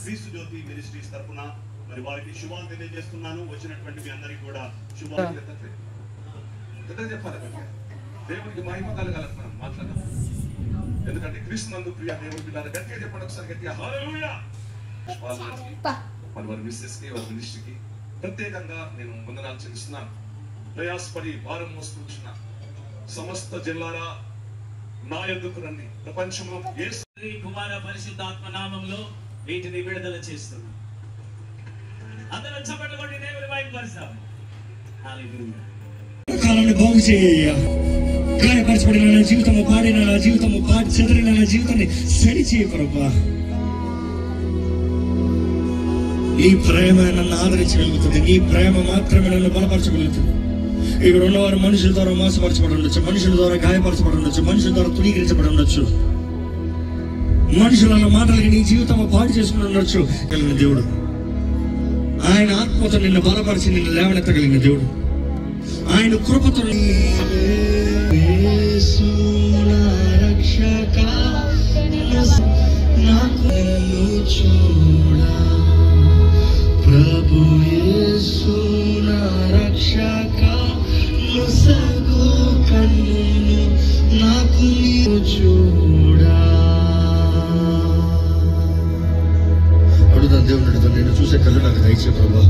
క్రీస్తు జ్యోతి మినిస్ట్రీస్ తరపున మరి వారికి శుభాలు తెలియజేస్తున్నాను. వచ్చినటువంటి మీ అందరికీ కూడా శుభాలు చెప్పాలి. దేవుడికి మహిమ కలగాలని మనం మాట్లాడదాం. ఎందుకంటే క్రీస్తు నందు ప్రియ దేవుడి పిల్లలు గట్టిగా చెప్పండి ఒకసారి గట్టిగా హల్లెలూయా. మరి వారి మిస్సెస్ కి వారి మినిస్ట్రీకి ప్రత్యేకంగా నేను వందనాలు చెల్లిస్తున్నాను. ప్రయాసపడి భారం మోసుకుంటున్న సమస్త జిల్లాల నా యందుకు రండి. ప్రపంచంలో యేసు కుమార పరిశుద్ధాత్మ నామములో వీటిని విడుదల చేస్తున్నాం. అందరం చప్పట్లు కొట్టి దేవుని మహిమపరుస్తాం. హల్లెలూయా. కాలాన్ని బాగు చేయ్యా. గాయపరచబడిన నా జీవితము, పాడిన నా జీవితము, చెదరిన నా జీవితాన్ని సరి చేయ ప్రభువా. నీ ప్రేమ నన్ను ఆదరించగలుగుతుంది. నీ ప్రేమ మాత్రమే నన్ను బలపరచగలుగుతుంది. ఇక్కడ ఉన్నవారు మనుషుల ద్వారా మోసపరచబడి ఉండొచ్చు, మనుషుల ద్వారా గాయపరచబడి ఉండొచ్చు, మనుషుల ద్వారా తునీకరించబడి ఉండొచ్చు, మనుషుల మాటలకి నీ జీవితం పాడు చేసుకుని ఉండొచ్చు. కలిగిన దేవుడు ఆయన ఆత్మతో నిన్ను బలపరిచి నిన్ను లేవనెత్తగలిగిన దేవుడు. ఆయన కృపతో ప్రభు యేసు నా రక్షక ముసగు కన్నును నాకు చూడా. అడుగుతాను దేవుడు, నేను చూసే కళ్ళు నాకు దయచే ప్రభా.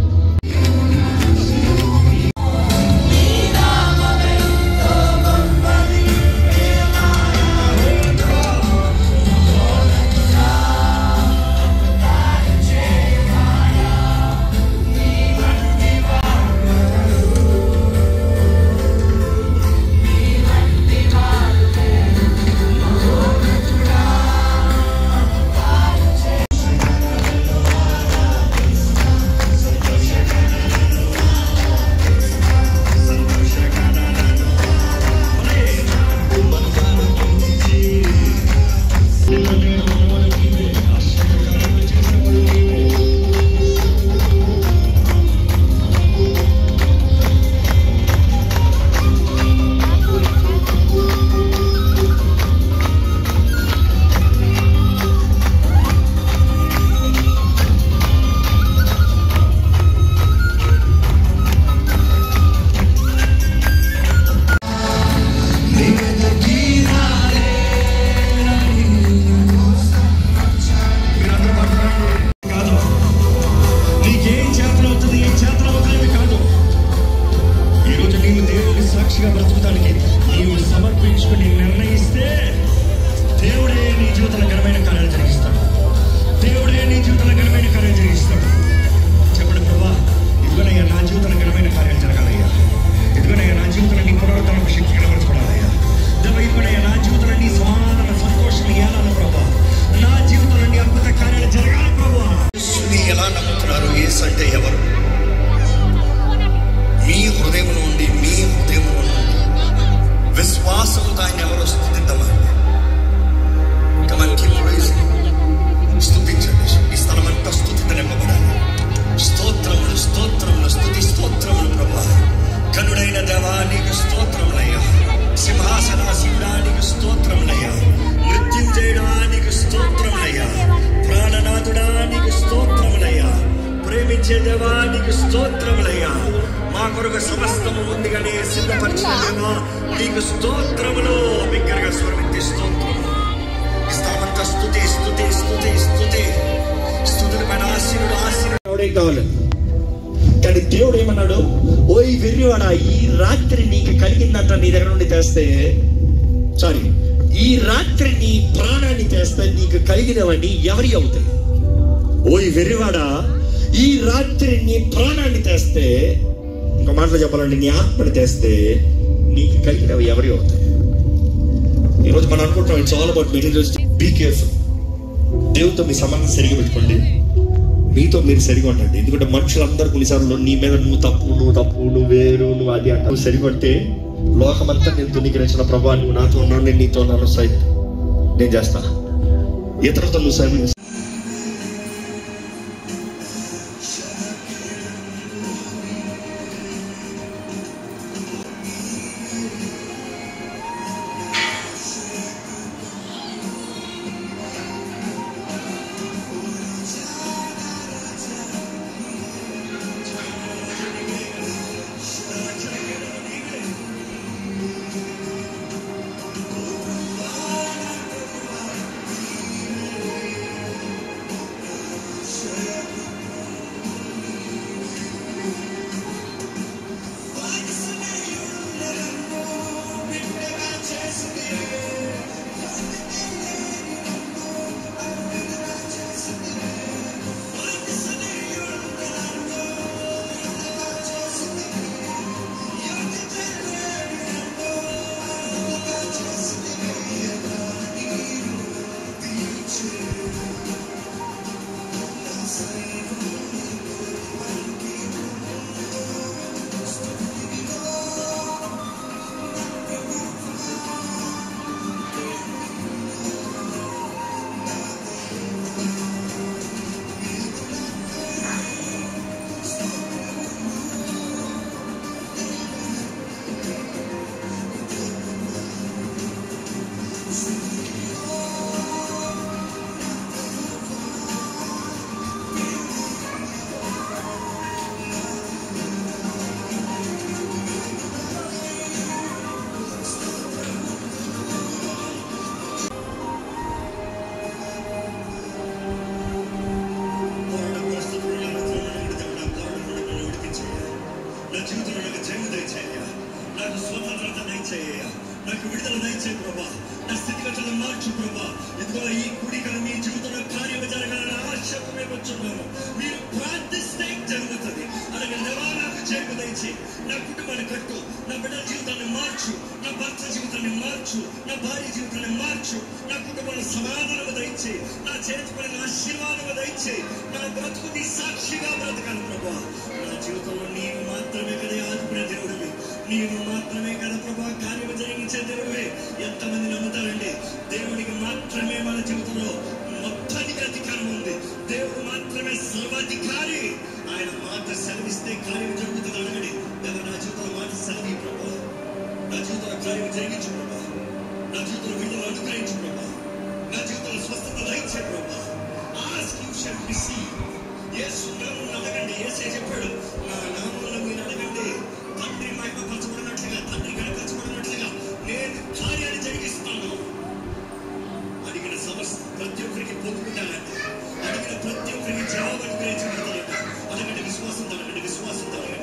దేవానికి స్తోత్రములయ్యా. మా కొరకు సమస్తము ముందుగానే సిద్ధపరిచిన దేవా నీకు స్తోత్రములు. బిగ్గరగా స్వరమెత్తి స్తోత్రము ఇస్తామంత స్తుతి స్తుతి స్తుతి స్తుతి స్తుతుల పైన ఆశీనుడు ఆశీనుడు కావాలి. కానీ దేవుడు ఏమన్నాడు, ఓ ఈ వెర్రివాడా, ఈ రాత్రి నీకు కలిగిందంట నీ దగ్గర నుండి తెస్తే, సారీ ఈ రాత్రి నీ ప్రాణాన్ని తెస్తే నీకు కలిగినవన్నీ ఎవరి అవుతాయి? ఓ ఈ వెర్రివాడా, ఈ రాత్రి నీ ప్రాణాన్ని తెస్తే, ఇంకో మాటలో చెప్పాలంటే నీ ఆత్మని తెస్తే నీకు కలిగినవి ఎవరి అవుతాయి? ఈరోజు మనం అనుకుంటాం it's all about materials. Be careful. దేవుడితో మీ సంబంధం సరిగా పెట్టుకోండి, మీతో మీరు సరిగా ఉండండి. ఎందుకంటే మనుషులందరూ కొన్నిసార్లు నీ మీద నువ్వు తప్పు నువ్వు వేరు నువ్వు అది అంటే నువ్వు సరిపడితే లోకమంతా నేను తునీకరించిన ప్రభా నువ్వు నాతో ఉన్నాను, నేను నీతో ఉన్నాను, నేను చేస్తా. ఇతరులతో నువ్వు సైన్ వేడుకొచ్చున్నాము. మీరు ప్రార్థిస్తే జరుగుతుంది. అలాగే దేవా నాకు జయము దయచేయి, నా కుటుంబాన్ని కట్టు, నా బిడ్డల జీవితాన్ని మార్చు, నా భర్త జీవితాన్ని మార్చు, నా భార్య జీవితాన్ని మార్చు, నా కుటుంబంలో సమాధానము దయచేయి, నా చేతి పడిన ఆశీర్వాదము దయచేయి, నా బ్రతుకు నీ సాక్షిగా బ్రతకాలి ప్రభా. నా జీవితంలో నీవు మాత్రమే కదా ఆదుకునే దేవుడివి, నీవు మాత్రమే కదా ప్రభా కార్యము జరిగించే దేవుడివి. ఎంతమంది నమ్ముతారండి? దేవుడికి మాత్రమే మన జీవితంలో మొత్తానికి అధికారం ఉంది. దేవుడు మాత్రమే సర్వాధికారి. ఆయన మాట సెలవిస్తే కార్యం జరుగుతుంది. అడగండి, దేవా నా జీవితంలో మాట సెలవి ప్రభా, నా జీవితంలో కార్యం జరిగించు ప్రభా, నా జీవితంలో విడుదల అనుగ్రహించు ప్రభా, నా జీవితంలో స్వస్థత దయచే ప్రభా. Ask you shall receive. Yesu నామమున అడగండి. యేసే చెప్పాడు, నా నామమున మీరు అడగండి, తండ్రి మహిమపరచబడినట్లుగా, తండ్రి కనపరచబడినట్లుగా నేను కార్యాన్ని జరిగిస్తాను. అడిగిన సమస్య ప్రతి ఒక్కరికి పొందుకుంటానంట. అడిగిన ప్రతి ఒక్కరికి జవాబు అనుగ్రహించబడతానంట. అడగండి, విశ్వాసం అడగండి, విశ్వాసం అడగండి.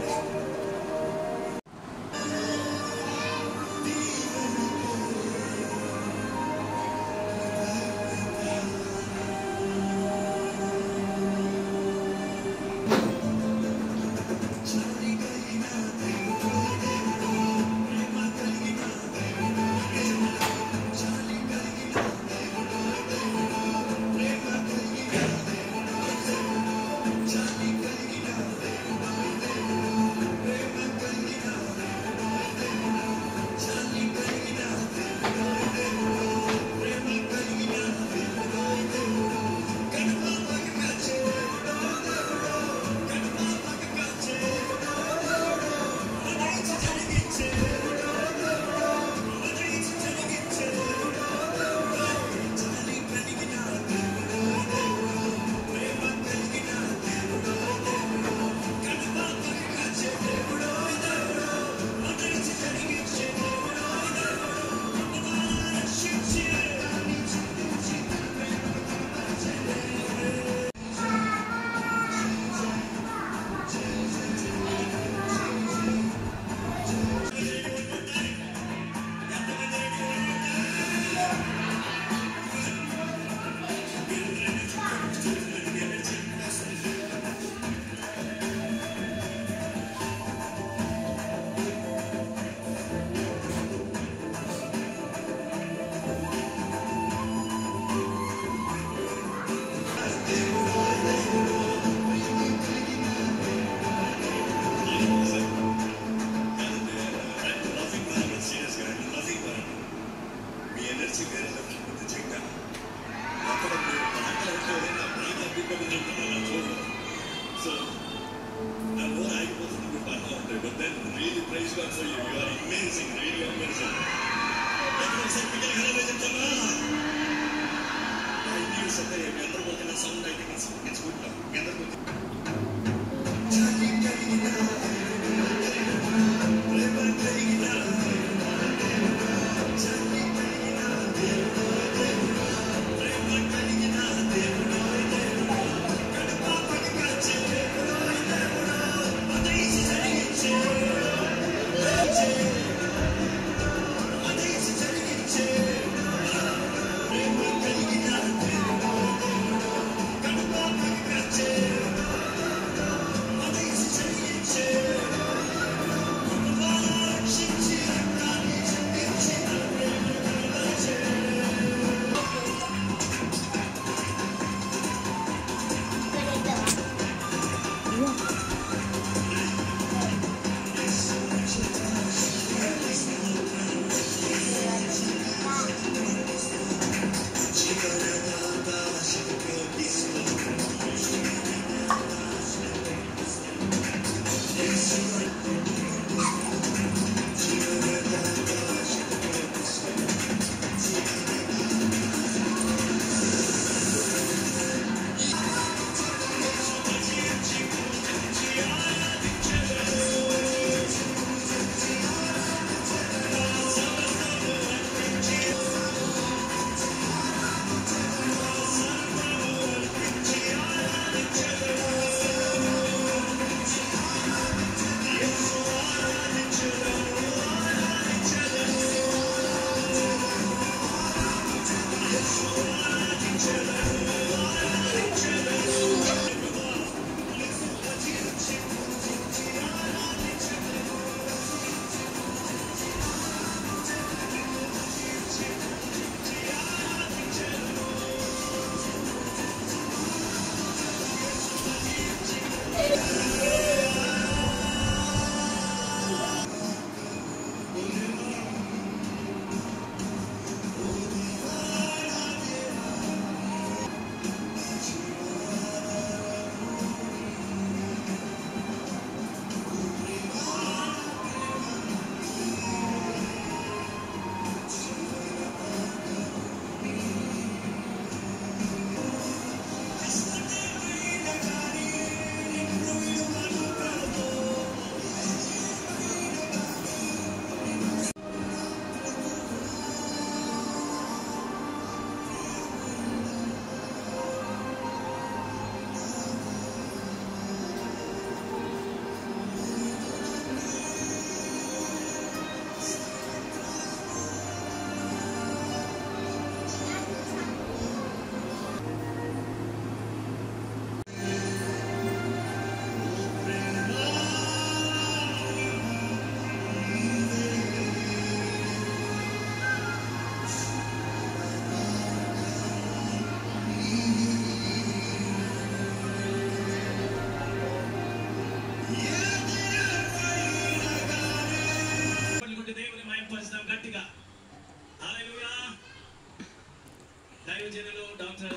దైవజనులు డాక్టర్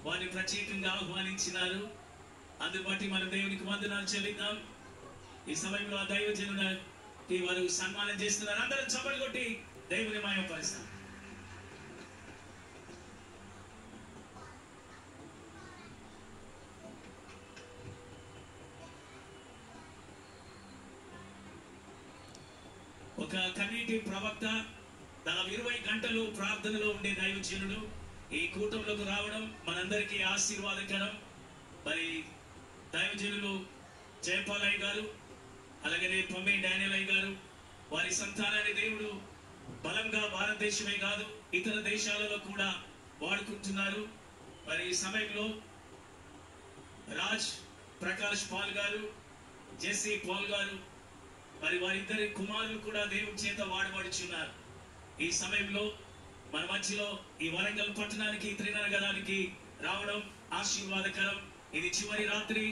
వారిని ప్రత్యేకంగా ఆహ్వానించినారు. అందుని బట్టి మనం దేవునికి వందనాలు చెల్లిద్దాం. ఈ సమయంలో ఆ దైవజనులకి వారు సన్మానం చేస్తున్నారు. అందరం చప్పట్లు కొట్టి దేవుని మహిమపరుస్తాం. ఒక కమిటీ ప్రవక్త దాదాపు 20 గంటలు ప్రార్థనలో ఉండే దైవజనుడు ఈ కూటంలోకి రావడం మనందరికీ ఆశీర్వాదకరం. మరి దైవజనులు జయపాలయ్య గారు, అలాగే పమ్మి డానియల్ గారు, వారి సంతానాన్ని దేవుడు బలంగా భారతదేశమే కాదు ఇతర దేశాలలో కూడా వాడుకుంటున్నారు. మరి ఈ సమయంలో రాజ్ ప్రకాష్ పాల్ గారు, జెస్సీ పాల్ గారు, మరి వారిద్దరి కుమారులు కూడా దేవుని చేత వాడబడుచున్నారు. ఈ సమయంలో మన మధ్యలో ఈ వరంగల్ పట్టణానికి త్రినగరానికి రావడం ఆశీర్వాదకరం. ఇది చివరి రాత్రి,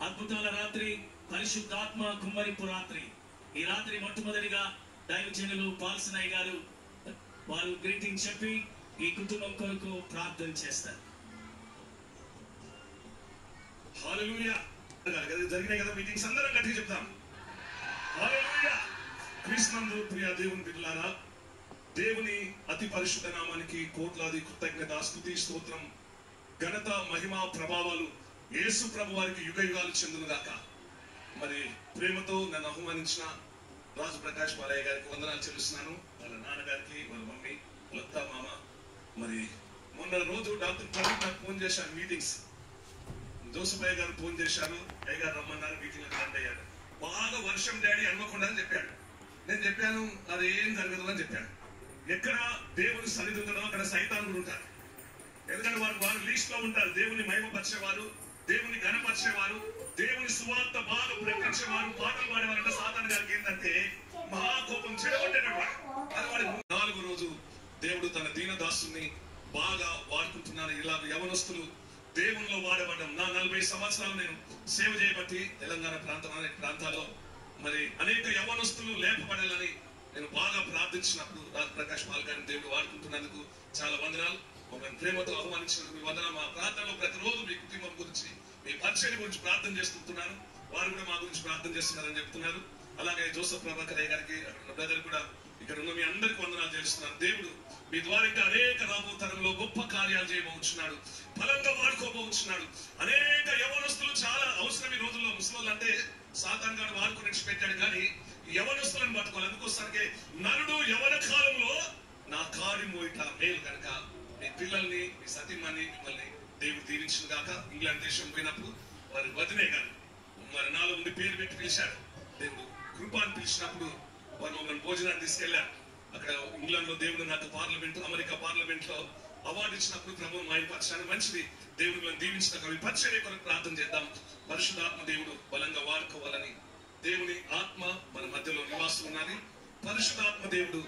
అద్భుతాల రాత్రి, పరిశుద్ధాత్మ కుమ్మరింపు రాత్రి. ఈ రాత్రి మొట్టమొదటిగా దైవజనులు పాల్సనయ్య గారు వారు గ్రీటింగ్ చెప్పి ఈ కుటుంబం కొరకు ప్రార్థన చేస్తారు. హల్లెలూయా. జరిగినాయి కదా మీటింగ్స్, అందరం గట్టిగా చెప్తాం హల్లెలూయా. క్రీస్తునందు ప్రియ దేవుని బిడ్డలారా, దేవుని అతి పరిశుద్ధ నామానికి కోట్లాది కృతజ్ఞత, స్తుతి, స్తోత్రం, ఘనత, మహిమ, ప్రభావాలు యేసు ప్రభు వారికి యుగ యుగాలు చెందునుగాక. మరి ప్రేమతో నన్ను ఆహ్వానించిన రాజు ప్రకాష్ పాలయ్య గారికి వందనాలు చెల్లిస్తున్నాను. వాళ్ళ నాన్నగారికి, వాళ్ళ మమ్మీ, లత్త మామ. మరి మొన్న రోజు డాక్టర్ ప్రవీణ్ నాకు ఫోన్ చేశాను. మీటింగ్స్ జోసఫ్ అయ్య గారు ఫోన్ చేశారు, అయ్య గారు రమ్మన్నారు, మీటింగ్ అటెండ్ అయ్యారు. బాగా వర్షం డాడీ అనుకోకుండా అని చెప్పాడు. నేను చెప్పాను అది ఏం జరగదు అని చెప్పాను. ఎక్కడ దేవుని సన్నిధి ఉంటుందో అక్కడ సైతానుడు ఉంటారు. ఎందుకంటే వారు లీస్ట్ లో ఉంటారు. దేవుని మహిమపరిచేవారు, దేవుని ఘనపరిచేవారు, దేవుని సువార్త బాగా ప్రకటించేవారు, పాటలు పాడేవారంటే సాతాను గారికి ఏంటంటే మహాకోపం చెడగొట్టేటవాడు. అది వాడి 4వ రోజు దేవుడు తన దీనదాసుని బాగా వాడుకుంటున్నాను. ఇలా యవనస్తులు దేవునిలో వాడబడ్డం. నా 40 సంవత్సరాలు నేను సేవ చేయబట్టి తెలంగాణ ప్రాంతాల్లో మరి అనేక యవనస్తులు లేపబడాలని నేను బాగా ప్రార్థించినప్పుడు రాజ్ ప్రకాష్ పాల్ గారిని దేవుడు వాడుకుంటున్నందుకు చాలా వందనాలు. మమ్మల్ని ప్రేమతో ఆహ్వానించినందుకు మీ వందనాలు. మా ప్రార్థనలో ప్రతిరోజు మీ కుటుంబం గురించి, మీ పరిచయం గురించి ప్రార్థన చేస్తుంటున్నాను. వారు కూడా మా గురించి ప్రార్థన చేస్తున్నారని చెప్తున్నారు. అలాగే జోసఫ్ ప్రభాకర్ గారికి, బ్రదర్ కూడా ఇక్కడ ఉన్న మీ అందరికీ వందనాలు చేస్తున్నాను. దేవుడు మీ ద్వారా ఇంకా అనేక రాబో తరంలో గొప్ప కార్యాలు చేయబోతున్నాడు, బలంగా వాడుకోబోతున్నాడు. అనేక యవనస్తులు చాలా అవసరం ఈ రోజుల్లో. ముసలోళ్ళు అంటే సాతాను గారు వాడుకుని పెట్టాడు, కానీ యవనస్తులను పట్టుకోవాలి. అందుకోసానికి నరుడు యవన కాలంలో నా కాడి మోయిట మేలు కనుక మీ పిల్లల్ని, మీ సతీమణి, మిమ్మల్ని దేవుడు దీవించిన గాక. ఇంగ్లాండ్ దేశం పోయినప్పుడు వారి వదినే గారు మరి 4 మంది పేరు పెట్టి పిలిచారు. దేవుడు కృపాన్ని పిలిచినప్పుడు వారు మమ్మల్ని భోజనాన్ని తీసుకెళ్లారు. అక్కడ ఇంగ్లాండ్ లో దేవుడు నాకు అమెరికా పార్లమెంట్ లో అవార్డు ఇచ్చినప్పుడు ప్రభువు మాయపరచాను. మంచిది, దేవుడు మనం దీవించిన పరిచర్య కొరకు ప్రార్థన చేద్దాం. పరిశుద్ధాత్మ దేవుడు బలంగా వాడుకోవాలని, దేవుని ఆత్మ మన మధ్యలో నివాసం ఉన్నది. పరిశుద్ధాత్మ దేవుడు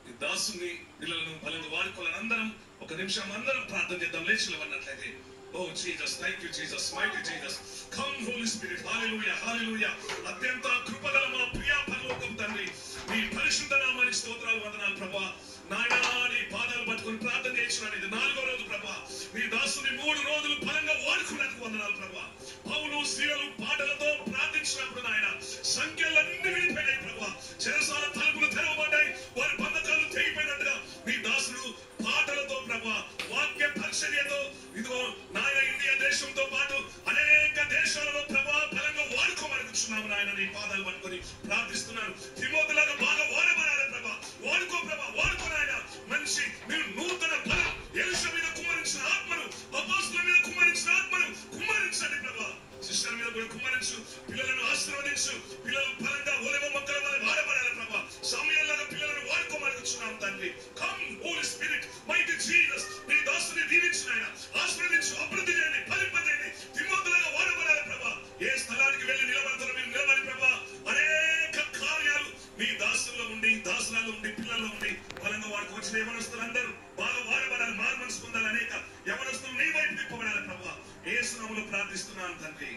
ఈ దాసుని పిల్లలను బలంగా వాడుకోవాలని అందరం ఒక నిమిషం అందరం ప్రార్థన చేద్దాం. లేచిలవన్నట్లయితే Oh Jesus, thank you Jesus, mighty Jesus. Come Holy Spirit, hallelujah, hallelujah. అత్యంత కృపగల మా ప్రియ పరలోకపు తండ్రి, నీ పరిశుద్ధ నామానికి స్తోత్రాలు, వందనాలు ప్రభువా. నాయనా నీ పాదాలు పట్టుకొని ప్రార్థన చేయించున్నాను. ఇది 4వ రోజు ప్రభువా. నీ దాసుని 3 రోజులు బలంగా వాడుకున్నందుకు వందనాలు ప్రభువా. పౌలు స్త్రీలు పాటలతో ప్రార్థించినప్పుడు నాయన సంఖ్యలన్నీ విడిపోయినాయి ప్రభువా. చెరసాల తలుపులు తెరవబడ్డాయి, వారి బంధకాలు తెగిపోయినట్టుగా నీ దాసుడు పాటలతో ప్రభువా, వాక్య పరిచర్యతో ఇదిగో నాయన ఇండియా దేశంతో పాటు అనేక దేశాలలో ప్రభా బలంగా వాడుకోమనుకుంటున్నాము నాయన. నీ పాదాలు పట్టుకొని ప్రార్థిస్తున్నాను. తిమోతిలాగా బాగా వాడబడాలి ప్రభా. వాడుకో ప్రభా, వాడుకో నాయన. మనిషి మీరు నూతన బలం ఎలీషా మీద కుమ్మరించిన ఆత్మను, అపోస్తలుల మీద కుమ్మరించిన ఆత్మను కుమ్మరించండి ప్రభా. శిష్యుల మీద కూడా కుమ్మరించు, పిల్లలను ఆశీర్వదించు. పిల్లలు బలంగా ఒలివ మొక్కల వల్ల వాడబడాలి ప్రభా. సమయంలాగా పిల్లలను వాడుకోమనుకుంటున్నాము తండ్రి. Come holy spirit, mighty Jesus, నీ దాసుని దీవించు నాయన. ఆశీర్వదించు, అభివృద్ధి చేయండి, ఫలింపజేయండి. తిమోతిలాగా వాడబడాలి ప్రభా. ఏ స్థలానికి వెళ్ళి నిలబడతారో మీరు నిలబడి ప్రభా. అనేక కార్యాలు మీ దాసుల్లో ఉండి, దాసులలో ఉండి, పిల్లల్లో ఉండి బలంగా వాడుకోవచ్చిన యవనస్తులు అందరూ బాగా వాడబడాలి, మారు మనసు పొందాలి. అనేక యవనస్తులు నీ వైపు తిప్పబడాలి ప్రభా. యేసు నామములో ప్రార్థిస్తున్నాను తండ్రి.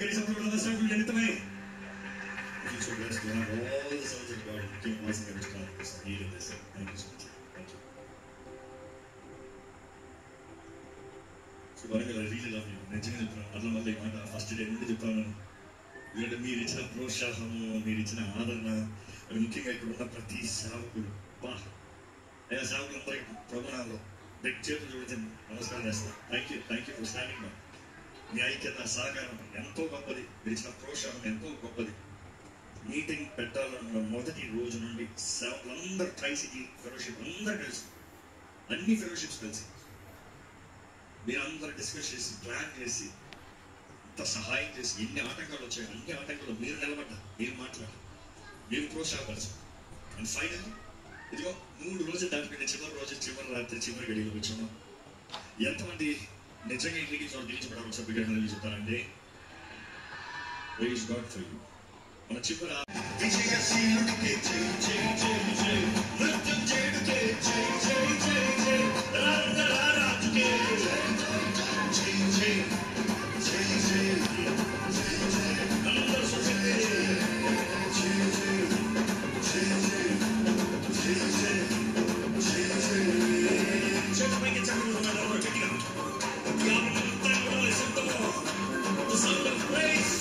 He's so blessed to have all the sons of God who came passing every time this need in this. Thank you so much. Thank you. So Varangal, I really love you. నిజంగా చెప్తున్నాను. అట్లా మళ్ళీ మాట first day నుండి చెప్తాను. ఎందుకంటే మీరు ఇచ్చిన ప్రోత్సాహము, మీరు ఇచ్చిన ఆదరణ, అది ముఖ్యంగా ఇక్కడ ఉన్న ప్రతి సేవకుడు అయ్యా సేవకులందరికీ ప్రభునాలో వ్యక్తి చేతులు చూడించండి, నమస్కారం చేస్తాను. Thank you for standing by. మీ ఐక్యత సహకారం ఎంతో గొప్పది, మీరు ఇచ్చిన ప్రోత్సాహం ఎంతో గొప్పది. మీటింగ్ పెట్టాలన్న మొదటి రోజు నుండి సేవకులందరూ ట్రైసిటీ ఫెలోషిప్ అందరూ కలిసి, అన్ని ఫెలోషిప్స్ కలిసి మీరు అందరూ డిస్కస్ చేసి ప్లాన్ చేసి ఇంత సహాయం చేసి ఎన్ని ఆటంకాలు వచ్చాయి, అన్ని ఆటంకాలు మీరు నిలబడ్డారు, మీరు మాట్లాడారు, మీరు ప్రోత్సాహపరచారు. అండ్ ఫైనల్ ఇదిగో 3 రోజులు దాటిపోయిన చివరి రోజు, చివరి రాత్రి, చివరి గడిలో వచ్చాము. ఎంతమంది నిజంగా ఇంటికి దీవించబడాలి సభ్యులు చెప్తారండి. Praise God for you. మన చివరి విజయశీలుడికి జై జై జై జై, నృత్యం చేయుడికి జై జై జై జై, రాజుకే జై జై జై జై జై జై, అందరూ సుఖితే జై జై జై జై జై జై జై జై. చెప్పడానికి చక్కగా గట్టిగా యావంతా కూడా శబ్దము, the sound of praise.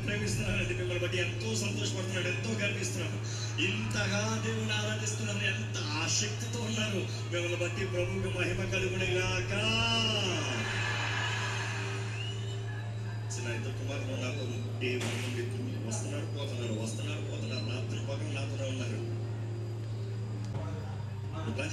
ప్రేమిస్తున్నానండి, మిమ్మల్ని బట్టి ఎంతో సంతోషపడుతున్నాడు, ఎంతో గర్విస్తున్నాను. ఇంతగా దేవుని ఆరాధిస్తున్నారు, ఎంత ఆసక్తితో ఉన్నారు. మిమ్మల్ని బట్టి ప్రభువుకి మహిమ కలుగునుగాక. చిన్న 2 కుమారులు నాతో వస్తున్నారు పోతున్నారు, రాత్రి పగలు నాతోనే ఉన్నారు. కానీ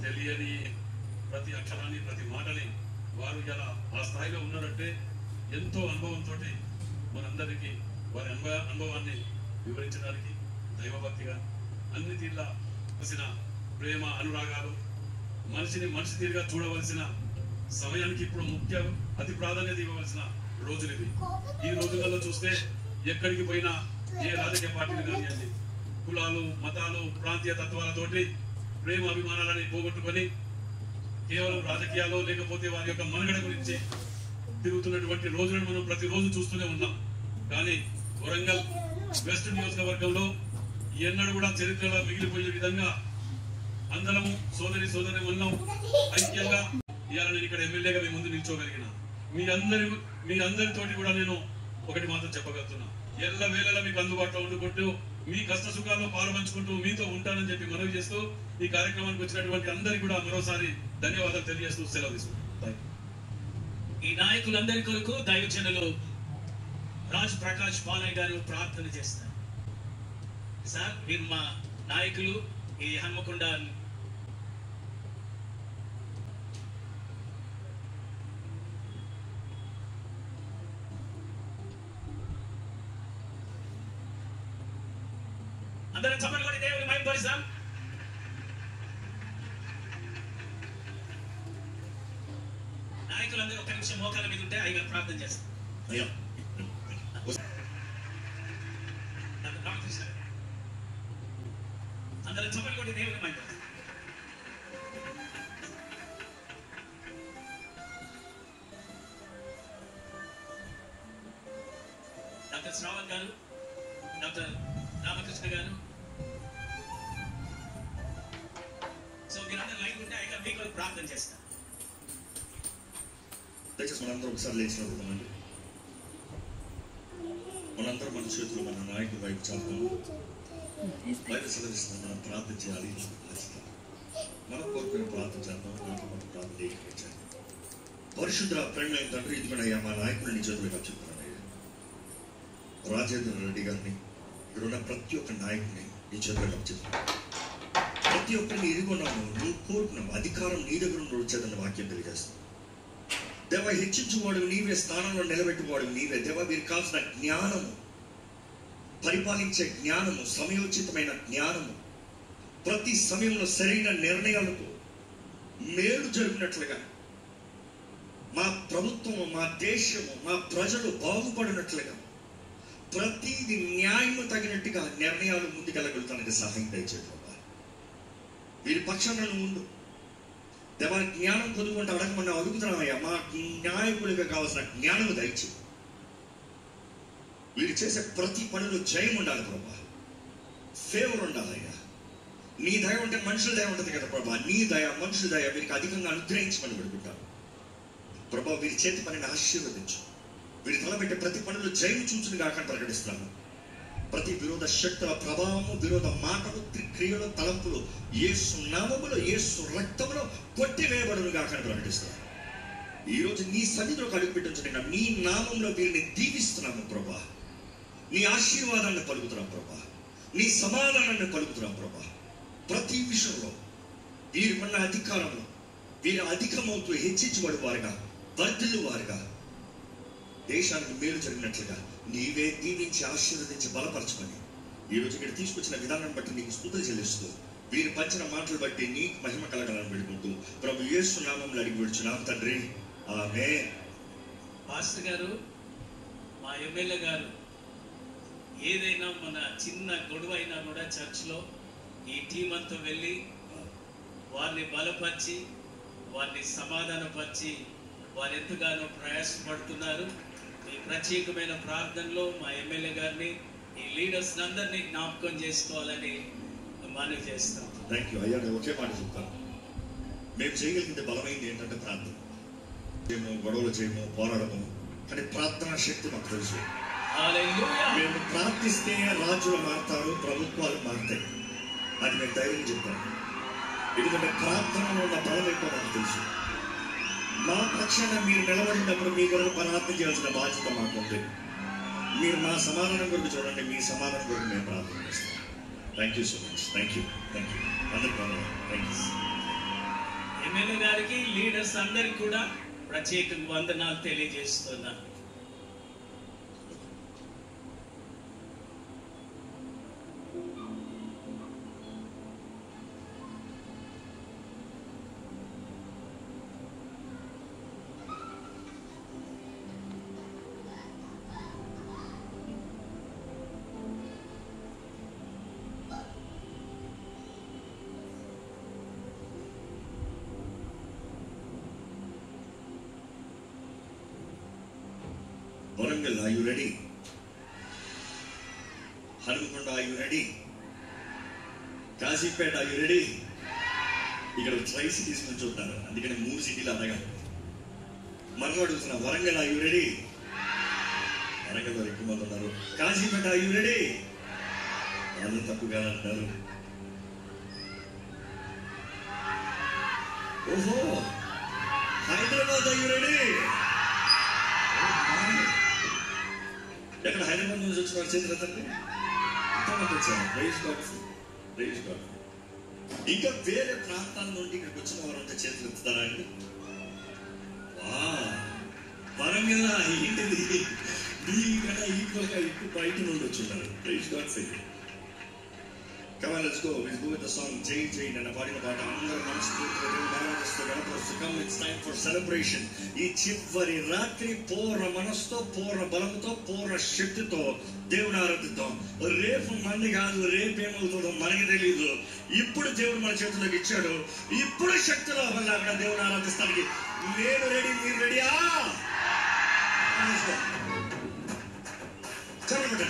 తెలియని ప్రతి అక్షరాన్ని, ప్రతి మాటని వారు ఇలా ఆ స్థాయిలో ఉన్నారంటే ఎంతో అనుభవంతో మనందరికీ వారి అనుభవాన్ని వివరించడానికి దైవభక్తిగా అన్ని తీర్లా వచ్చిన ప్రేమ అనురాగాలు, మనిషిని మనిషి తీరుగా చూడవలసిన సమయానికి ఇప్పుడు అతి ప్రాధాన్యత ఇవ్వవలసిన రోజులు ఇవి. ఈ రోజులలో చూస్తే ఎక్కడికి పోయినా ఏ రాజకీయ పార్టీలు కానివ్వండి, కులాలు, మతాలు, ప్రాంతీయ తత్వాలతోటి ప్రేమ అభిమానాలని పోగొట్టుకొని కేవలం రాజకీయాల్లో లేకపోతే వారి యొక్క మనుగడ గురించి తిరుగుతున్నటువంటి రోజులను మనం ప్రతిరోజు చూస్తూనే ఉన్నాం. కానీ వరంగల్ వెస్ట్ నియోజకవర్గంలో ఎన్నడూ కూడా చరిత్రలో మిగిలిపోయే విధంగా అందరము సోదరి మన్నం ఐక్యంగా ఇవాళ నేను ఇక్కడ ఎమ్మెల్యేగా మీ ముందు నిల్చోగలిగిన మీ అందరితోటి కూడా నేను ఒకటి మాత్రం చెప్పగలుగుతున్నా. ఎల్ల వేళలా మీకు అందుబాటులో ఉండుకుంటూ మీ కష్ట సుఖాల్లో పాల్పంచుకుంటూ మీతో ఉంటానని చెప్పి మనవి చేస్తూ ఈ కార్యక్రమానికి వచ్చినటువంటి అందరికీ కూడా మరోసారి ధన్యవాదాలు తెలియజేస్తూ సెలవు తీసుకుంటాం. ఈ నాయకులందరి కొరకు దైవజనులు రాజ్ ప్రకాష్ బాలయ్య గారు ప్రార్థన చేస్తారు. సార్ మీరు మా నాయకులు ఈ హన్మకొండ అందరం చప్పట్లు కొట్టి దేవుని మహిమపరుస్తాం. నాయకులందరూ ఒక నిమిషం మోకాల మీద ఉంటే అయ్యగారు ప్రార్థన చేస్తాం. అందరం చప్పట్లు కొట్టి దేవుని మహిమపరుస్తాం. డాక్టర్ శ్రావణ్ గారు, డాక్టర్ రామకృష్ణ గారు, సో మీరందరూ లైన్ ఉంటే అయ్యగారు మీకు ప్రార్థన చేస్తారు. దయచేసి మనందరం ఒకసారి లేచినప్పుడు మనందరం మన చేతులు మన నాయకుడి వైపు చాపుతాము. బయట సెలవిస్తున్నాం, మనం ప్రార్థన చేయాలి. మన కోరుకుని ప్రార్థన చేద్దాం. మనకు మనం ప్రార్థన చేయాలి. పరిశుద్ధ ప్రేమ తండ్రి, ఇదిగోనయ్యా మా నాయకుడిని చేతులుగా చెప్తున్నానయ్యా. రాజేంద్ర రెడ్డి గారిని, ఇక్కడున్న ప్రతి ఒక్క నాయకుడిని నీ చేతులుగా చెప్తున్నాను. ప్రతి ఒక్కరిని ఇదిగొన్నాము, నువ్వు కోరుకున్నావు, అధికారం నీ దగ్గర నుండి వచ్చేదన్న వాక్యం తెలియజేస్తాను. దేవ, హెచ్చించువాడు నీవే, స్థానంలో నిలబెట్టువాడు నీవే. దేవ, వీరికి కావాల్సిన జ్ఞానము, పరిపాలించే జ్ఞానము, సమయోచితమైన జ్ఞానము, ప్రతి సమయంలో సరైన నిర్ణయాలతో మేలు జరిగినట్లుగా మా ప్రభుత్వము, మా దేశము, మా ప్రజలు బాగుపడినట్లుగా ప్రతిది న్యాయము తగినట్టుగా నిర్ణయాలు ముందుకెళ్ళగలుగుతానికి సహాయం దయచేది. వీరి పక్షాన ఉండు దేవా. జ్ఞానం పొందుకుంటే అడగమన్నా అడుగుతున్నామయ్యా. మా నాయకుడిగా కావాల్సిన జ్ఞానం దయచే. వీరు చేసే ప్రతి పనిలో జయం ఉండాలి ప్రభా, ఫేవర్ ఉండాలయ్యా. నీ దయ ఉంటే మనుషుల దయ ఉంటుంది కదా ప్రభా. నీ దయ, మనుషుల దయ వీరికి అధికంగా అనుగ్రహించమని పెడుకుంటారు ప్రభా. వీరి చేతి పనిని ఆశీర్వదించు. వీరి తలపెట్టే ప్రతి పనులు జయం చూచునిగా ప్రకటిస్తాను. ప్రతి విరోధ శక్తుల ప్రభావము, విరోధ మాటలు, క్రియలు, తలంపులు యేసు నామములో, యేసు రక్తములో కొట్టివేయబడునుగా ప్రకటిస్తాను. ఈ రోజు నీ సన్నిధిలోకి అడుగుపెట్టించండి. నీ నామంలో వీరిని దీవిస్తున్నాము ప్రభా. నీ ఆశీర్వాదాన్ని పలుకుతున్నాం ప్రభా. నీ సమాధానాన్ని పలుకుతున్నాం ప్రభా. ప్రతి విషయంలో వీరికున్న అధికారంలో వీరు అధికమవుతూ హెచ్చించబడి వారుగా, వర్ధిల్లు వారుగా, దేశానికి మేలు జరిగినట్లుగా నీవే దీవించి ఆశీర్వదించి బలపరచమని ఈ రోజు ఇక్కడ తీసుకొచ్చిన విధానం బట్టి నీకు స్తుతులు చెల్లిస్తూ, వీరు పంచిన మాటలు బట్టి నీకు మహిమ కలగాలని పెడుకుంటూ ప్రభు యేసు నామములో అడిగి విడుచున్నాం తండ్రి, ఆమేన్. పాస్టర్ గారు, మా ఎమ్మెల్యే గారు, ఏదైనా మన చిన్న గొడవ అయినా కూడా చర్చ్లో ఈ టీం అంతా వెళ్ళి వారిని బలపరిచి, వారిని సమాధానపరిచి, వారు ఎంతగానో ప్రయాసపడుతున్నారు. ఈ ప్రత్యేకమైన ప్రార్థనలో మా ఎమ్మెల్యే గారిని, ఈ లీడర్స్ అందరినీ జ్ఞాపకం చేసుకోవాలని మనవి చేస్తాం. థ్యాంక్ యూ అయ్యా. నేను ఒకే మాట చెప్తాను, మేము చేయగలిగింది బలమైంది ఏంటంటే ప్రార్థన చేయము, గొడవలు చేయము, పోరాడము. కానీ ప్రార్థనా శక్తి మాకు తెలుసు. మేము ప్రార్థిస్తే రాజులు మారుతారు, ప్రభుత్వాలు మారుతాయి. అది మేము ధైర్యం చెప్తాను. ఎందుకంటే ప్రార్థనలో ఉన్న బలం ఎక్కువ మాకు తెలుసు. మా పక్షాన మీరు నిలబడినప్పుడు మీ కొరకు ప్రార్థన చేయాల్సిన బాధ్యత మాకు ఉంది. మీరు మా సమాధానం కొరకు చూడండి, మీ సమాధానం కొరకు మేము ప్రార్థన చేస్తాం. Thank you so much. Thank you, thank you అందరికీ. Thank you. ఎమ్మెల్యే గారికి, లీడర్స్ అందరికి కూడా ప్రత్యేకంగా వందనాలు తెలియజేస్తున్నాను. Warangal, are you ready? Hanmakonda, are you ready? Kazipet, are you ready? ఇక్కడ ట్రై సిటీస్ నుంచి ఉంటారు, అందుకని 3 సిటీలు అడగాలి. మనం అడుగుతున్నా, Warangal are you ready? Warangal వారు ఎక్కువ మంది ఉన్నారు. Kazipet are you ready? వాళ్ళు తప్పుగా అంటారు. ఓహో, హైదరాబాద్ are you ready? ఎక్కడ హైదరాబాద్ నుంచి వచ్చిన వారు చేతులు ఎత్తండి. ఇంకా వేరే ప్రాంతాల నుండి ఇక్కడికి వచ్చిన వారంతా చేతులు ఎత్తుతారా అండి? వరంగల్ ఏంటిది, మీకన్నా ఈక్వల్గా ఎక్కువ బయట నుండి వచ్చుంటారు. Praise God for you. Come on, let's go. We'll go with the song Jai Jai. And పాడిన పాట అందరూ మనస్ఫూర్తిగా దేవుని ఆరాధిస్తూ గణపరుస్తూ. Come, it's time for celebration. ఈ చివరి రాత్రి పూర్ణ మనసుతో, పూర్ణ బలంతో, పూర్ణ శక్తితో దేవుని ఆరాధిద్దాం. రేపు మంది కాదు, రేపు ఏమవుతుందో మనకి తెలియదు. ఇప్పుడు దేవుడు మన చేతుల్లోకి ఇచ్చాడు. ఇప్పుడు శక్తిలో వల్ల అక్కడ దేవుని ఆరాధిస్తానికి నేను రెడీ, మీరు రెడీయా? చెప్పండి.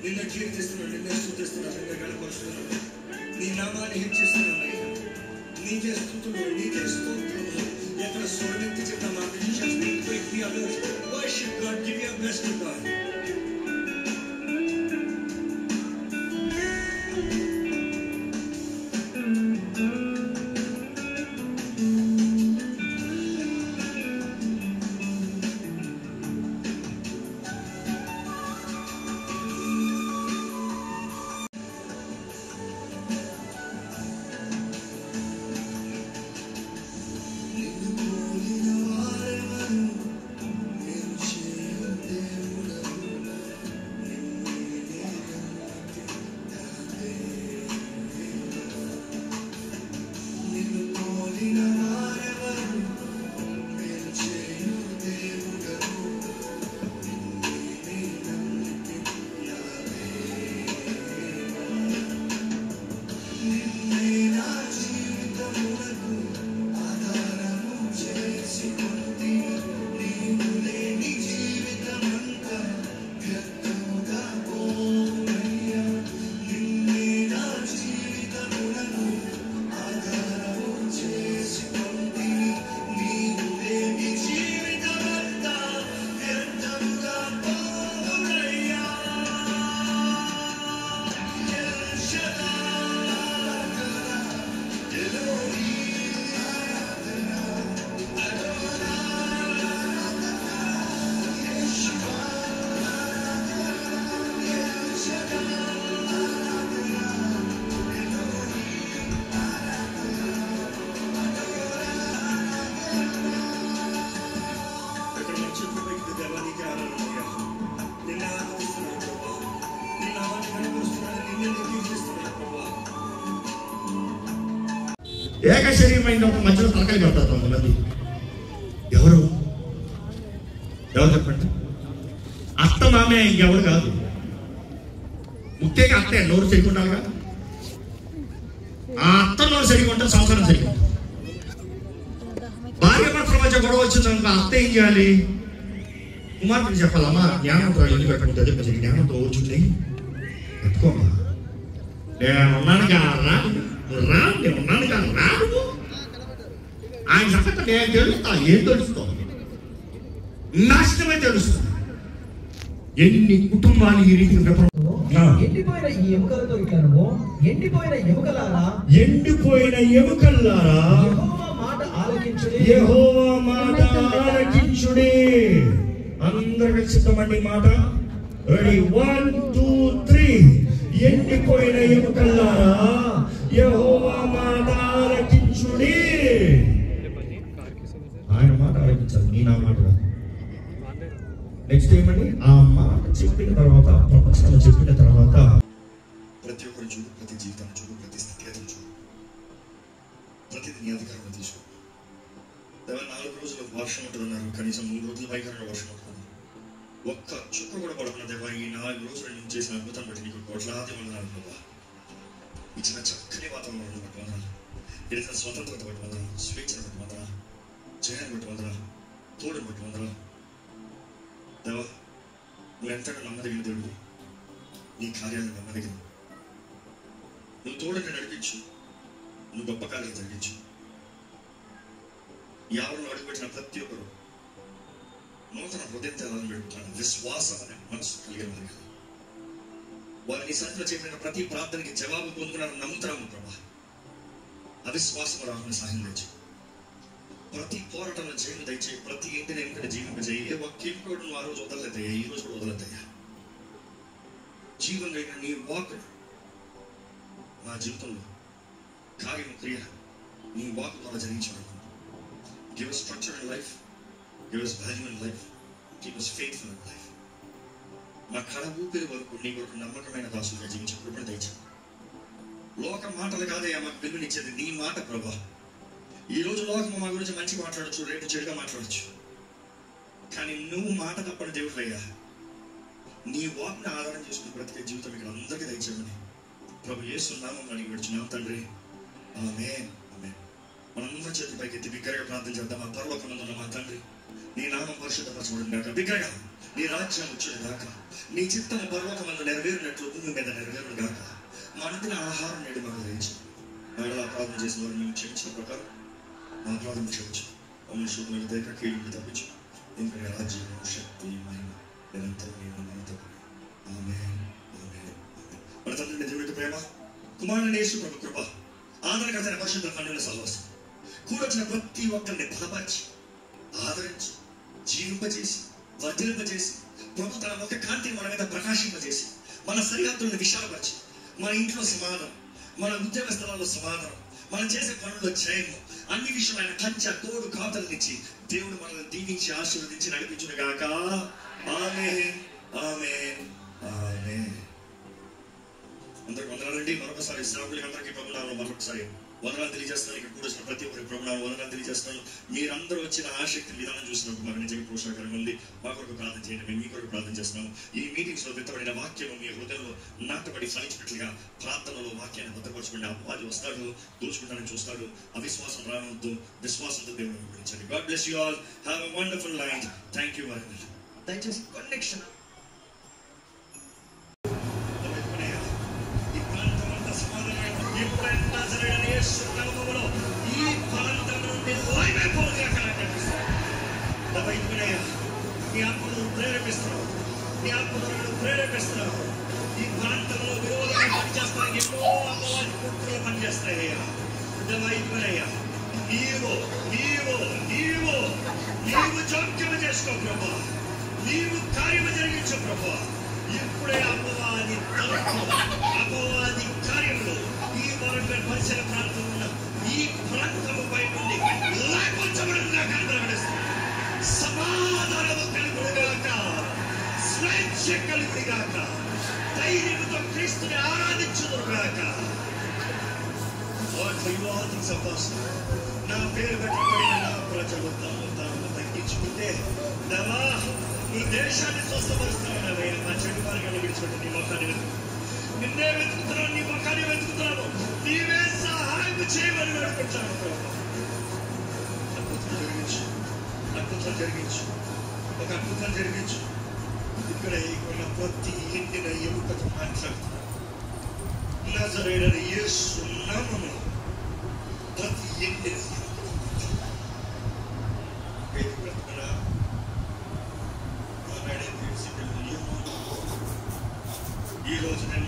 నిన్న కీర్తిస్తున్నాడు, నిన్నే స్తుతిస్తున్నాడు, నిన్నే గణపరుస్తున్నాడు, నీ నామాన్ని హెచ్చిస్తున్నాడు. నీకే స్తుతులు, నీకే స్తోత్రములు. ఎక్కడ స్వర్ణెత్తి చెప్తాం, ఆ విషయాలు worship God, give your best to God. ఏక శరీరమైన మధ్యలో తలకాయ పెడతారు కొంతమంది. ఎవరు చెప్పండి? అత్త మామే, ఇంకెవరు కాదు. ముఖ్యంగా అత్తే నోరు సరికుండాలిగా. ఆ అత్త నోరు సరికుంటే సంసారం సరికుంటుంది. భార్య భర్తల మధ్య గొడవ వచ్చిందనుకో అత్త ఏం చేయాలి? కుమార్తెకి చెప్పాలమ్మా, జ్ఞానంతో ఎందుకు పెట్టుకుంటుంది, కొంచెం జ్ఞానంతో వచ్చుంది పెట్టుకోమ్మా, నేనున్నాను కాదా, నేనున్నాను కాదు రాను. ఆయన సంగతి నేను తెలుస్తా. ఏం తెలుస్తావు? నాశనమే తెలుస్తుంది. ఎన్ని కుటుంబాలు ఈ రీతి ఎండిపోయిన ఈ ఎముకలతో ఇట్లనో, ఎండిపోయిన ఎముకలారా యెహోవా మాట ఆలకించుడి, యెహోవా మాట ఆలకించుడి. అందరికి సిద్ధమండి మాట. రెడీ, 1 2 3. ఎండిపోయిన ఎముకలారా యెహోవా మాట ఆలకించుడి. మాట ఆలకించాలి, నీ నా మాట కాదు. నెక్స్ట్ ఏమండి, ఆ మాట చెప్పిన తర్వాత, ప్రపంచంలో చెప్పిన తర్వాత ప్రతి ఒక్కరు చూడు, ప్రతి జీవితాన్ని చూడు, ప్రతి స్థితిగతులు చూడు, ప్రతిది నీ అధికారంలో తీసుకో. 4 రోజులు వర్షం ఉంటుందన్నారు, కనీసం 3 రోజులు భయంకరంగా వర్షం ఉంటుంది. ఒక్క చుక్క కూడా పడకుండా దేవా, ఈ 4 రోజులు నేను చేసిన అద్భుతం బట్టి నీకు కోట్లాది వందనాలు ప్రభా. ఇచ్చిన చక్కని వాతావరణం బట్టి వందనాలు, ఇచ్చిన స్వతంత్రత బట్టి వందనాలు, స్వేచ్ఛను బట్టి వందనాలు, జయాన్ని బట్టి వందనాలు, తోడుని బట్టి వందనాలు. దేవా, నువ్వు ఎంతగా నమ్మదగిన దేవుడు, నీ కార్యాలను నమ్మదగిన, నువ్వు తోడుని నడిపించు, నువ్వు గొప్ప కార్యాలు జరిగించు. ఎవరిలో అడుగుపెట్టిన ప్రతి ఒక్కరు నూతన హృదయం తెలాలని పెడుతున్నాను, విశ్వాసం అనే మనసు కలిగిన వారికి. వారు నీ సన్నిధిలో చెప్పిన ప్రతి ప్రార్థనకి జవాబు పొందుకున్నారని నమ్ముతున్నాము ప్రభా. అవిశ్వాసం రాకుండా సహాయం తెచ్చు. ప్రతి పోరాటంలో జయం దయచేయి, ప్రతి ఇంటిని ఎముకని జీవింపజేయి. ఏ ఒక్క ఇంకోటి నువ్వు ఆ రోజు వదలలేదయ్యా, ఈ రోజు కూడా వదలద్దయ్యా. జీవం కలిగిన నీ వాక్ మా జీవితంలో కార్యం క్రియ నీ వాక్ ద్వారా జరిగించాడు. Give us structure in life, give us value in life, keep us faithful in life. మా కడ ఊపిరి వరకు నీ కొరకు నమ్మకమైన దాసులుగా జీవించే కృపణ దయచేయి. లోక మాటలు కాదయ్యా మాకు వెలుగునిచ్చేది, నీ మాట ప్రభా. ఈ రోజు లోకం మా గురించి మంచి మాట్లాడచ్చు, రేపు చెడుగా మాట్లాడచ్చు, కానీ నువ్వు మాట తప్పని దేవుడు అయ్యా. నీ వాక్ని ఆధారం చేసుకుని బ్రతికే జీవితం ఇక్కడ అందరికీ దయచేయమని ప్రభు యేసు నామములో అడిగి పెడుచున్నాం తండ్రి, ఆమేన్. మనందరి చేతి పైకి ఎత్తి బిగ్గరగా ప్రార్థన చేద్దాం. ఆ పరలోకమందున్న మా తండ్రి, నీ నామం పరిశుద్ధపరచబడును గాక, బిగ్గరగా నీ రాజ్యం వచ్చును గాక, నీ చిత్తము పరలోకమందు నెరవేరినట్లు భూమి మీద నెరవేరును గాక. మా అనుదిన ఆహారం నేడు మాకు దయచేయి. మరలా ప్రార్థన చేసిన వారు మేము క్షమించిన ప్రకారం మా ప్రార్థన క్షమించు. మమ్మల్ని శోధనకు దేక కీడుని తప్పించు. ఇంకా రాజ్యం, శక్తి, మహిమ నిరంతరం నీవు మనతో. ఆమేన్, ఆమేన్. మన తండ్రి దేవుడి ప్రేమ, కుమారుని యేసు ప్రభు కృప, ఆదరణకర్త పరిశుద్ధ కన్నుల సహవాసం కూడొచ్చిన ప్రతి ఒక్కరిని బలపరిచి, ఆదరించి, జీవింపజేసి, వర్ధిలింపజేసి, ప్రభు తన ఒక కాంతిని మన మీద ప్రకాశింపజేసి, మన సరిహద్దులను విశాలపరిచి, మన ఇంట్లో సమాధానం, మన ఉద్యోగ స్థలాల్లో సమాధానం, మనం చేసే పనుల్లో జయము, అన్ని విషయాలైన కంచె తోడు కాతలనిచ్చి దేవుడు మనల్ని దీవించి ఆశీర్వదించి నడిపించును గాక. ఆమేన్, ఆమేన్, ఆమేన్. అందరికి వందనాలండి. మరొకసారి శ్రావకులకి అందరికీ ప్రభునామములో మరొకసారి వందనాలు తెలియజేస్తున్నాను. ఇక్కడ కూర్చున్న ప్రతి ఒక్కరి ప్రభునామములో వందనాలు తెలియజేస్తున్నాను. మీరందరూ వచ్చిన ఆసక్తి విధానం చూసినప్పుడు మాకు నిజంగా ప్రోత్సాహకరంగా ఉంది. మా కొరకు ప్రార్థన చేయండి, మేము మీ కొరకు ప్రార్థన చేస్తున్నాము. ఈ మీటింగ్స్ లో విత్తబడిన వాక్యం మీ హృదయంలో నాటబడి ఫలించినట్లుగా ప్రార్థనలో వాక్యాన్ని భద్రపరచుకోండి. అపవాది వస్తాడు, దోచుకుంటానని చూస్తాడు. అవిశ్వాసం రావద్దు, విశ్వాసంతో దేవుని గురించండి. God bless you all. Have a wonderful night. Thank you very much. దయచేసి కనెక్షన్ ఈ ప్రాంతం నుండి నీ ఆత్మను ప్రేరేపిస్తున్నావు, నీ ఆత్మను ప్రేరేపిస్తున్నావు. ఈ ప్రాంతంలో విరోధంగా పనిచేస్తానికి ఎన్నో అపవాది కుట్రలు పనిచేస్తాయ్యా. ఇదిగోనయ్యా, నీవు నీవు నీవు నీవు జోక్యం చేసుకో ప్రభా, నీవు కార్యము జరిగించు ప్రభా. ఇప్పుడే అపవాది తలపు, అపవాది కార్యములు ఈ వరంగల్ పరిసర ప్రాంతంలో ఉన్న ఈ ప్రాంతముపై నుండి లేకొచ్చబడుగా కనబడుతుంది. సమాధానము కలుగుగాక, స్వేచ్ఛ కలుగుగాక, ధైర్యంతో క్రీస్తుని ఆరాధించుదురుగాక. నా పేరు పెట్టబడిన నా ప్రజలు తాము తగ్గించుకుంటే దేవా, నీ దేశాన్ని స్వస్థపరుస్తున్నావు. నా చెడు మార్గాన్ని విడిచిపెట్టి నీ మొఖాన్ని వెతుకు, నిన్నే వెతుకుతున్నాను, నీ మొఖాన్ని వెతుకుతున్నాను. నీవే సహాయం చేయమని వేడుకుంటాను. అద్భుతం జరిగించు, అద్భుతం జరిగించు, ఒక అద్భుతం జరిగించు. ఇక్కడ ఇక్కడ ప్రతి ఇంటిన ఎముకతో మాట్లాడుతున్నాను. నజరేయుడైన యేసు నామములో ప్రతి ఇంటిన ఈ రోజు నేను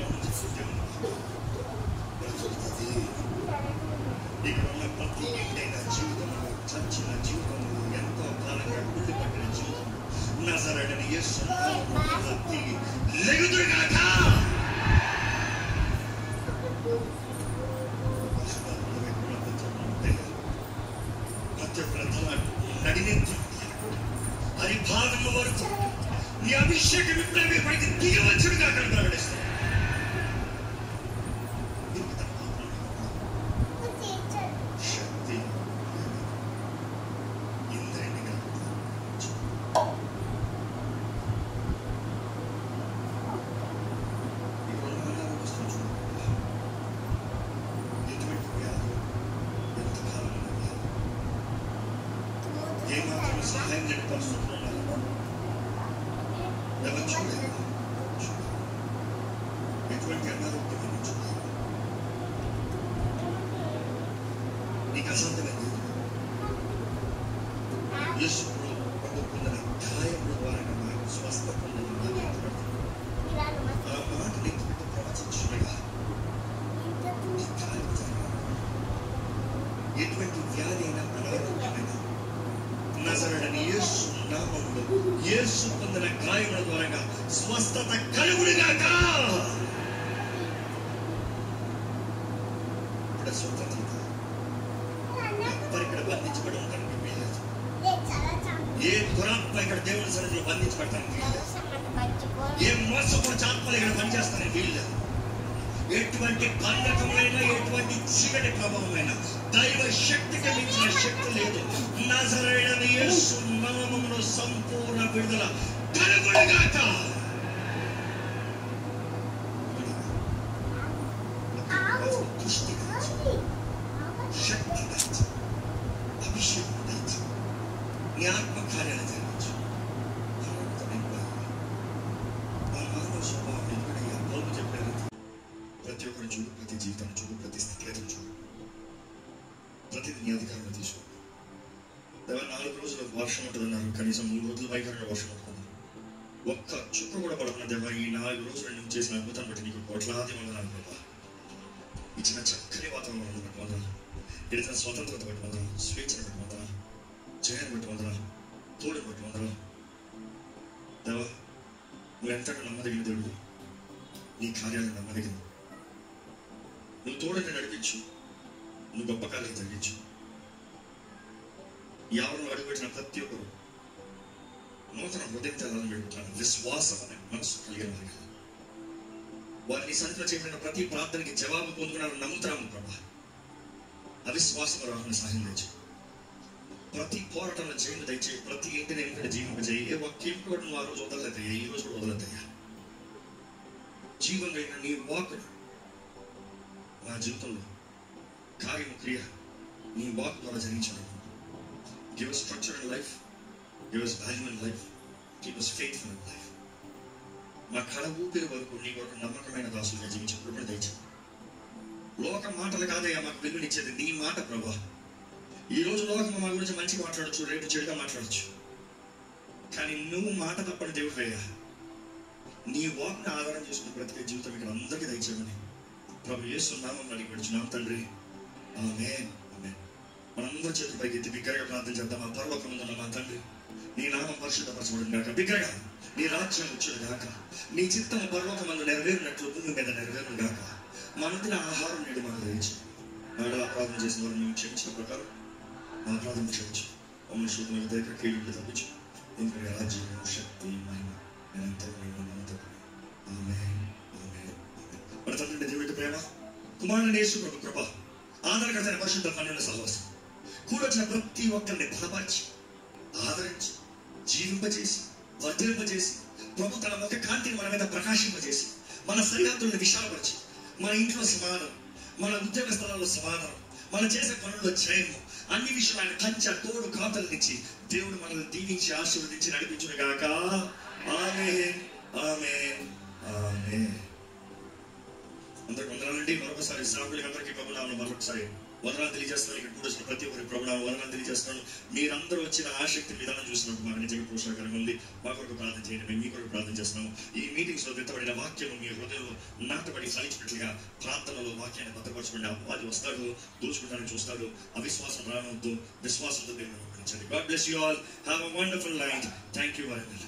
ఇక్కడ ఉన్న ప్రతి ఇంటైన జీవితంలో, చచ్చిన జీవితంలో, ఎంతో కాలంగా గుడ్డు పట్టిన జీవితం నజరేయుడైన యేసు నామములో తిరిగి లెగుదురుగాక. ప్రతి ఒక్కరి తల నడినెత్తు పరిపాలన వరకు నీ అభిషేకం ఇప్పుడే పడికి దిగవచ్చుడుగా అక్కడ ప్రకటిస్తాను. శక్తి ఇంద్రునిగా ఏమాత్రం సహాయం లేని పరిస్థితుల్లో ఎవరు చూడలేదు. ఎటువంటి అనారోగ్యం చూడలేదు. నీకు అసాధ్యమైంది యేసు పొందిన గాయముల ద్వారా నాకు స్వస్థత పొందిన ఆ మాట నీకు ప్రవచించుగా ఎటువంటి వ్యాధి అయినా అనారోగ్యమైన నజరేయుడైన యేసు నామములో యేసు పొందిన గాయముల ద్వారా స్వస్థత కలుగునుగాక. ఇప్పుడు స్వతంత్రత ఇక్కడ బంధించబడి ఉండడానికి వీలేదు. ఏ దురాత్మ ఇక్కడ దేవుని సన్నిధిలో బంధించబడటానికి వీలేదు. ఏ మోసపూర్తి ఆత్మలు ఇక్కడ పనిచేస్తానికి వీలేదు. ఎటువంటి బంధకమైన ఎటువంటి చీకటి ప్రభావమైన దైవ శక్తికి మించిన శక్తి లేదు. నజరేయుడైన యేసు నామములో సంపూర్ణ విడుదల కలుగునుగాక. శక్తి దాచి అభిషేకం దాచి నీ ఆత్మ కార్యాలు జరిగించు. ఆ మానవ స్వభావం ఎందుకంటే లోపు చెప్పారు, ప్రతి ఒక్కరు చూడు, ప్రతి జీవితాన్ని చూడు, ప్రతి స్థితిగతిని చూడు, ప్రతిదీ నీ అధికారంలో తీసుకో. 4 రోజులు వర్షం ఉంటుందన్నారు, కనీసం 3 రోజులు భయంకరంగా వర్షం ఉంటుంది. ఒక్క చుక్క కూడా పడకుండా దేవా ఈ 4 రోజులు నువ్వు చేసిన అద్భుతాన్ని బట్టి నీకు కోట్లాది వందనాలు ప్రభా. ఇచ్చిన చక్కని వాతావరణం బట్టి వందనాలు, ఇచ్చిన స్వతంత్రత బట్టి వందనాలు, స్వేచ్ఛను బట్టి వందనాలు, జయాన్ని బట్టి వందనాలు, తోడుని బట్టి వందనాలు. దేవా నువ్వు ఎంతగా నమ్మదగిన దేవుడు, నీ కార్యాలను నమ్మదగిన, నువ్వు తోడుని నడిపించు, నువ్వు గొప్ప కార్యాలు జరిగించు. ఎవరు అడుగుపెట్టిన ప్రతి ఒక్కరు నూతన హృదయం తెల్లని పెడుతున్నాను. విశ్వాసం అనే మనసు కలిగిన వారికి వారిని సన్నిధిలో చేయబడిన ప్రతి ప్రార్థనకి జవాబు పొందుకున్నారని నమ్ముతున్నాము ప్రభా. అవిశ్వాసం రావాలని సహాయం తెచ్చు. ప్రతి పోరాటంలో జైలు దయచేయి, ప్రతి ఇంటిని ఎన్నికటి జీవింపజేయి. ఏ ఒక్క ఇంటి కూడా నువ్వు ఆ రోజు వదలదయ్యా, ఈ రోజు కూడా వదలదయ్యా. జీవం కలిగిన నీ వాక్కును నా జీవితంలో కార్యము క్రియ నీ వాక్ ద్వారా జరిగించాను. Give us structure in life, give us value in life, keep us faithful in life. మా కళ ఊపిరి వరకు నీ కొరకు నమ్మకమైన దాసులుగా జీవించినప్పుడు దయచేయి. లోక మాటలు కాదయ్యా మాకు వెలుగునిచ్చేది నీ మాట ప్రభా. ఈ రోజు లోకం మా గురించి మంచిగా మాట్లాడచ్చు, రేపు చెడుగా మాట్లాడచ్చు, కానీ నువ్వు మాట తప్పని దేవుడు అయ్యా. నీ వాక్ని ఆధారం చేసుకుని బ్రతికే జీవితం ఇక్కడ అందరికీ దయచేయమని ప్రభు యేసు నామములో అడిగి పెడుచున్నాం తండ్రి. ఆమేన్. మనందరి చేతుల పైకి ఎత్తి బిగ్గరగా ప్రార్థన చేద్దాం. ఆ పరలోకమందున్న మా తండ్రి, నీ నామం పరిశుద్ధపరచబడును గాక. బిగ్గరగా నీ రాజ్యం వచ్చును గాక. నీ చిత్తము పరలోకమందు నెరవేరినట్లు భూమి మీద నెరవేరును గాక. మనదిన ఆహారం నేడు మాకు దయచేయి. నాడు అపరాధం చేసిన వారు మేము క్షమించిన ప్రకారం మా అపరాధం క్షమించు. మమ్మల్ని శుద్ధమైన దగ్గర కీడుకు తప్పించు. ఎందుకంటే రాజ్యం, శక్తి, మహిమ మన తండ్రి దేవుడి ప్రేమ, కుమారుని యేసు ప్రభు కృప, ఆదరణకర్తైన పరిశుద్ధ పన్నెండు సహవాసం కూడొచ్చిన ప్రతి ఒక్కరిని బలపరిచి, ఆదరించి, జీవింపజేసి, వర్ధింపజేసి, ప్రభు తన ముఖ కాంతిని మన మీద ప్రకాశింపజేసి, మన సరిహద్దులను విశాలపరిచి, మన ఇంట్లో సమాధానం, మన ఉద్యోగ స్థలాల్లో సమాధానం, మనం చేసే పనుల్లో జయము, అన్ని విషయాలు ఆయన కంచె తోడు కాతలనిచ్చి దేవుడు మనల్ని దీవించి ఆశీర్వదించి నడిపించును గాక. ఆమేన్, ఆమేన్, ఆమేన్. అందరికి వందనాలండి. మరొకసారి సాకులకి అందరికీ ప్రభునామములో మరొకసారి వందనాలు తెలియజేస్తున్నాను. ఇక్కడ కూర్చున్న ప్రతి ఒక్కరి ప్రభునామములో వందనాలు తెలియజేస్తున్నాను. మీరందరూ వచ్చిన ఆసక్తి విధానం చూసినప్పుడు మాకు నిజంగా ప్రోత్సాహకరంగా ఉంది. మా కొరకు ప్రార్థన చేయండి, మేము మీ కొరకు ప్రార్థన చేస్తున్నాము. ఈ మీటింగ్స్ లో విత్తబడిన వాక్యం మీ హృదయంలో నాటబడి ఫలించినట్లుగా ప్రార్థనలో వాక్యాన్ని భద్రపరచుకోండి. అపవాది వస్తాడు, దోచుకుంటానికి చూస్తాడు. అవిశ్వాసం రానవద్దు, విశ్వాసంతో దేవుని నమ్మకండి. God bless you all. Have a wonderful night. Thank you very much.